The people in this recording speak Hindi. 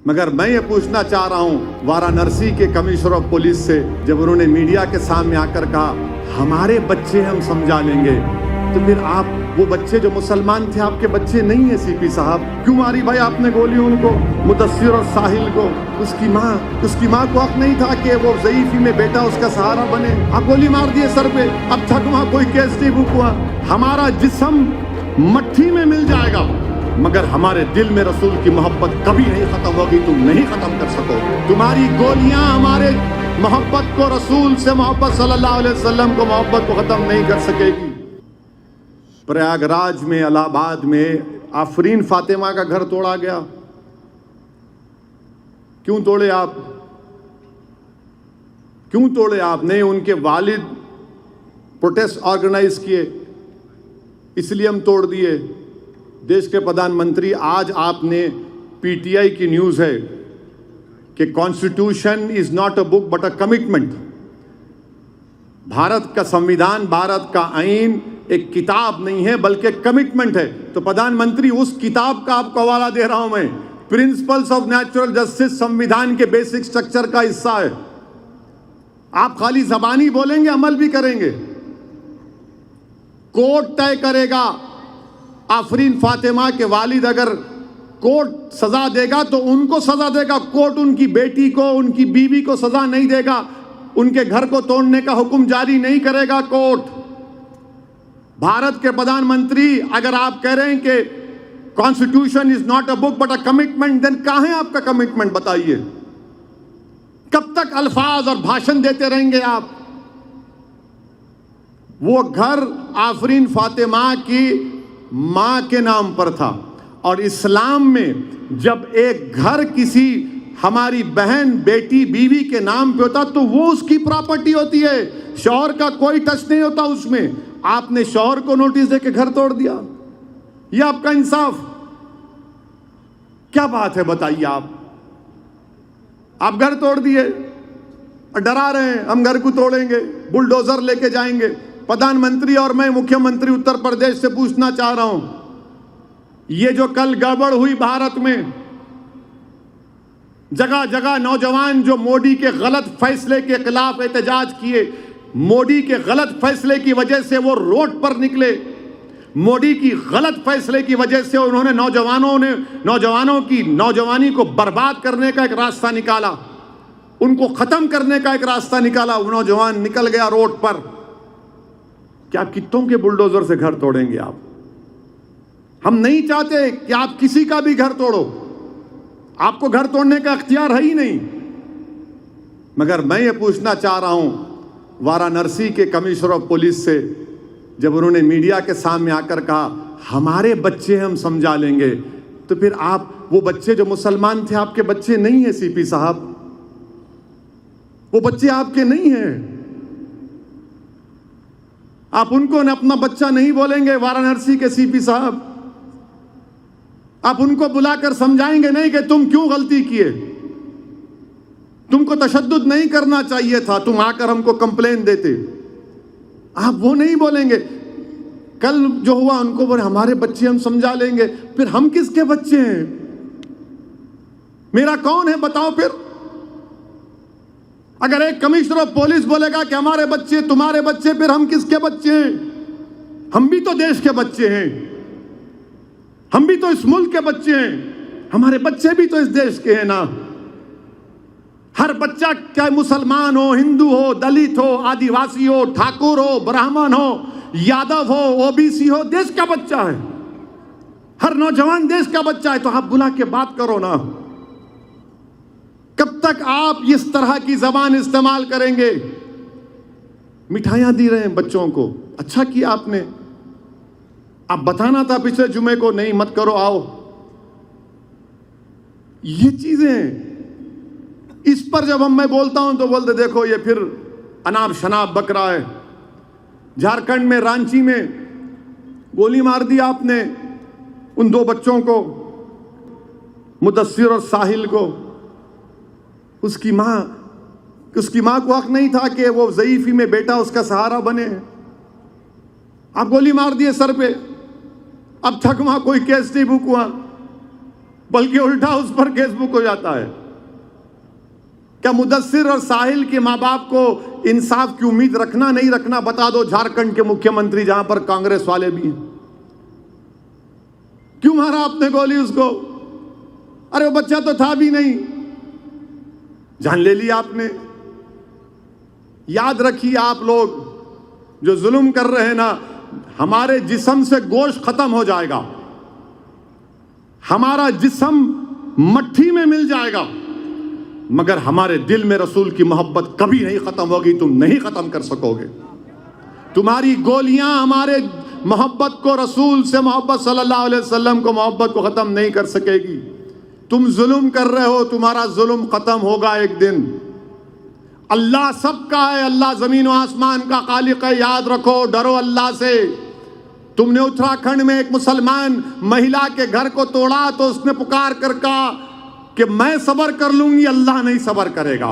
मगर मैं ये पूछना चाह रहा हूं वाराणसी के कमिश्नर ऑफ पुलिस से, जब उन्होंने मीडिया के सामने आकर कहा हमारे बच्चे हम समझा लेंगे, तो फिर आप वो बच्चे जो मुसलमान थे आपके बच्चे नहीं है सीपी साहब, क्यों मारी भाई आपने गोली उनको, मुदस्सिर और साहिल को? उसकी माँ को हक नहीं था कि वो ज़ईफ़ी में बेटा उसका सहारा बने? आप गोली मार दिए सर पे, अब तक वहाँ कोई केस नहीं बुक हुआ। हमारा जिस्म मट्टी में मिल जाएगा मगर हमारे दिल में रसूल की मोहब्बत कभी नहीं खत्म होगी, तुम नहीं खत्म कर सकोगे। तुम्हारी गोलियां हमारे मोहब्बत को, रसूल से मोहब्बत सल्लल्लाहु अलैहि वसल्लम को मोहब्बत को खत्म नहीं कर सकेगी। प्रयागराज में, इलाहाबाद में आफरीन फातिमा का घर तोड़ा गया। क्यों तोड़े आप? क्यों तोड़े आपने? उनके वालिद प्रोटेस्ट ऑर्गेनाइज किए, इसलिए हम तोड़ दिए। देश के प्रधानमंत्री, आज आपने पीटीआई की न्यूज़ है कि constitution is not a book but a commitment. Bharat का संविधान, भारत का आईन एक किताब नहीं है बल्कि कमिटमेंट है। तो प्रधानमंत्री, उस किताब का आपको हवाला दे रहा हूं मैं। प्रिंसिपल्स ऑफ नेचुरल जस्टिस संविधान के बेसिक स्ट्रक्चर का हिस्सा है। आप खाली जबानी बोलेंगे, अमल भी करेंगे। कोर्ट तय करेगा। आफरीन फातिमा के वालिद अगर कोर्ट सजा देगा तो उनको सजा देगा, कोर्ट उनकी बेटी को, उनकी बीवी को सजा नहीं देगा। उनके घर को तोड़ने का हुक्म जारी नहीं करेगा कोर्ट। भारत के प्रधानमंत्री, अगर आप कह रहे हैं कि constitution is not a book but a commitment, then कहां है आपका कमिटमेंट? बताइए। कब तक अल्फाज और भाषण देते रहेंगे आप? वो घर आफरीन फातिमा की मां के नाम पर था, और इस्लाम में जब एक घर किसी हमारी बहन, बेटी, बीवी के नाम पे होता तो वो उसकी प्रॉपर्टी होती है, शौहर का कोई टच नहीं होता उसमें। आपने शौहर को नोटिस देके घर तोड़ दिया, ये आपका इंसाफ? क्या बात है बताइए। आप घर तोड़ दिए और डरा रहे हैं हम घर को तोड़ेंगे, बुलडोजर लेके जाएंगे। प्रधानमंत्री और मैं मुख्यमंत्री उत्तर प्रदेश से पूछना चाह रहा हूं, ये जो कल गड़बड़ हुई भारत में, जगह जगह नौजवान जो मोदी के गलत फैसले के खिलाफ एहतजाज किए, मोदी के गलत फैसले की वजह से वो रोड पर निकले, मोदी की गलत फैसले की वजह से उन्होंने नौजवानों की नौजवानी को बर्बाद करने का एक रास्ता निकाला, उनको खत्म करने का एक रास्ता निकाला। वो नौजवान निकल गया रोड पर। क्या आप कितों के बुलडोजर से घर तोड़ेंगे आप? हम नहीं चाहते कि आप किसी का भी घर तोड़ो, आपको घर तोड़ने का अख्तियार है ही नहीं। मगर मैं ये पूछना चाह रहा हूं वाराणसी के कमिश्नर ऑफ पुलिस से, जब उन्होंने मीडिया के सामने आकर कहा हमारे बच्चे हम समझा लेंगे, तो फिर आप वो बच्चे जो मुसलमान थे आपके बच्चे नहीं है सीपी साहब, वो बच्चे आपके नहीं हैं। आप उनको अपना बच्चा नहीं बोलेंगे वाराणसी के सीपी साहब? आप उनको बुलाकर समझाएंगे नहीं कि तुम क्यों गलती किए, तुमको तशद्दुद नहीं करना चाहिए था, तुम आकर हमको कंप्लेन देते? आप वो नहीं बोलेंगे। कल जो हुआ उनको बोले हमारे बच्चे हम समझा लेंगे, फिर हम किसके बच्चे हैं? मेरा कौन है बताओ फिर? अगर एक कमिश्नर ऑफ पुलिस बोलेगा कि हमारे बच्चे तुम्हारे बच्चे, फिर हम किसके बच्चे हैं? हम भी तो देश के बच्चे हैं, हम भी तो इस मुल्क के बच्चे हैं, हमारे बच्चे भी तो इस देश के हैं ना। हर बच्चा, चाहे मुसलमान हो, हिंदू हो, दलित हो, आदिवासी हो, ठाकुर हो, ब्राह्मण हो, यादव हो, ओबीसी हो, देश का बच्चा है। हर नौजवान देश का बच्चा है। तो आप बुला के बात करो ना। कब तक आप इस तरह की जबान इस्तेमाल करेंगे? मिठाइयां दी रहे हैं बच्चों को, अच्छा किया आपने। आप बताना था पिछले जुमे को, नहीं मत करो, आओ। ये चीजें, इस पर जब मैं बोलता हूं तो बोलते देखो ये फिर अनाप शनाप बक रहा है। झारखंड में रांची में गोली मार दी आपने उन दो बच्चों को, मुदस्सिर और साहिल को। उसकी मां को हक नहीं था कि वो ज़ईफ़ी में बेटा उसका सहारा बने। आप गोली मार दिए सर पे, अब तक वहां कोई केस नहीं बुक हुआ। बल्कि उल्टा उस पर केस बुक हो जाता है। क्या मुदस्सिर और साहिल के माँ बाप को इंसाफ की उम्मीद रखना नहीं रखना बता दो, झारखंड के मुख्यमंत्री जहां पर कांग्रेस वाले भी हैं। क्यों मारा आपने गोली उसको? अरे वो बच्चा तो था भी नहीं, जान ले लिया आपने। याद रखिए आप लोग जो जुल्म कर रहे हैं ना, हमारे जिस्म से गोश्त खत्म हो जाएगा, हमारा जिस्म मट्ठी में मिल जाएगा, मगर हमारे दिल में रसूल की मोहब्बत कभी नहीं खत्म होगी। तुम नहीं खत्म कर सकोगे। तुम्हारी गोलियां हमारे मोहब्बत को, रसूल से मोहब्बत सल्लल्लाहु अलैहि वसल्लम को मोहब्बत को खत्म नहीं कर सकेगी। तुम जुल्म कर रहे हो, तुम्हारा जुल्म खत्म होगा एक दिन। अल्लाह सबका है, अल्लाह जमीन और आसमान का खालिक है। याद रखो, डरो अल्लाह से। तुमने उत्तराखंड में एक मुसलमान महिला के घर को तोड़ा तो उसने पुकार कर कहा कि मैं सबर कर लूंगी, अल्लाह नहीं सबर करेगा।